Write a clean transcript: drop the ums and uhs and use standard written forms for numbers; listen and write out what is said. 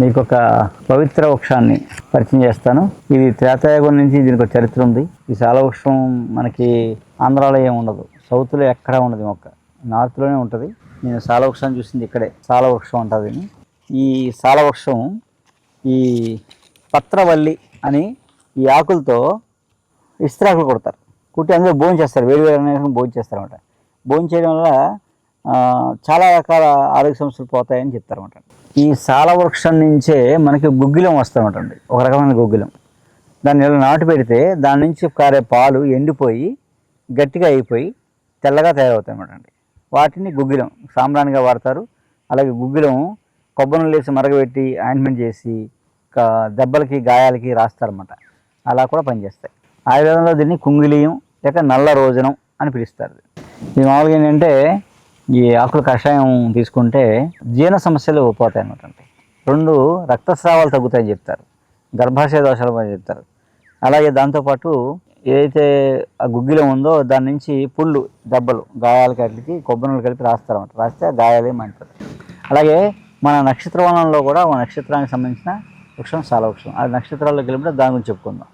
మీకు ఒక పవిత్ర వృక్షాన్ని పరిచయం చేస్తాను. ఇది త్రేతాయుగం నుంచి దీనికి ఒక చరిత్ర ఉంది. ఈ సాల వృక్షం మనకి ఆంధ్రాలో ఏమి ఉండదు, సౌత్లో ఎక్కడా ఉండదు, మొక్క నార్త్లోనే ఉంటుంది. నేను సాల వృక్షాన్ని చూసింది ఇక్కడే. సాల వృక్షం ఉంటుంది. ఈ సాల వృక్షం ఈ పత్రవల్లి అని ఈ ఆకులతో ఇస్త్రాకులు కొడతారు. కుట్టి అందులో భోజనం చేస్తారు, వేడి వేడి భోజనం చేస్తారు అనమాట. భోజనం చేయడం వల్ల చాలా రకాల ఆరోగ్య సమస్యలు పోతాయని చెప్తారన్నమాట. ఈ సాల వృక్షం నుంచే మనకి గుగ్గిలం వస్తామటండి, ఒక రకమైన గుగ్గిలం. దాన్ని ఇలా నాటు పెడితే దాని నుంచి కారే పాలు ఎండిపోయి గట్టిగా అయిపోయి తెల్లగా తయారవుతాయి అన్నమాట అండి. వాటిని గుగ్గిలం సాంబ్రాణిగా వాడతారు. అలాగే గుగ్గిలం కొబ్బరిని లేసి మరగబెట్టి ఆయింట్మెంట్ చేసి దెబ్బలకి గాయాలకి రాస్తారన్నమాట. అలా కూడా పనిచేస్తాయి. ఆయుర్వేదంలో దీన్ని కుంగిలియం లేక నల్ల రోజనం అని పిలుస్తారు. ఇది మామూలుగా ఏంటంటే ఈ ఆకుల కషాయం తీసుకుంటే జీర్ణ సమస్యలు పోతాయి అన్నమాట అండి. 2 రక్తస్రావాలు తగ్గుతాయని చెప్తారు, గర్భాశయ దోషాలు అని చెప్తారు. అలాగే దాంతోపాటు ఏదైతే ఆ గుగ్గిలం ఉందో దాని నుంచి పుళ్ళు దెబ్బలు గాయాలకి అట్లకి కొబ్బరిని కలిపి రాస్తారన్నమాట. రాస్తే ఆ గాయాలే మంటారు. అలాగే మన నక్షత్రవనంలో కూడా ఒక నక్షత్రానికి సంబంధించిన వృక్షం సాల వృక్షం. ఆ నక్షత్రాల్లోకి వెళ్ళినప్పుడు దాని గురించి చెప్పుకుందాం.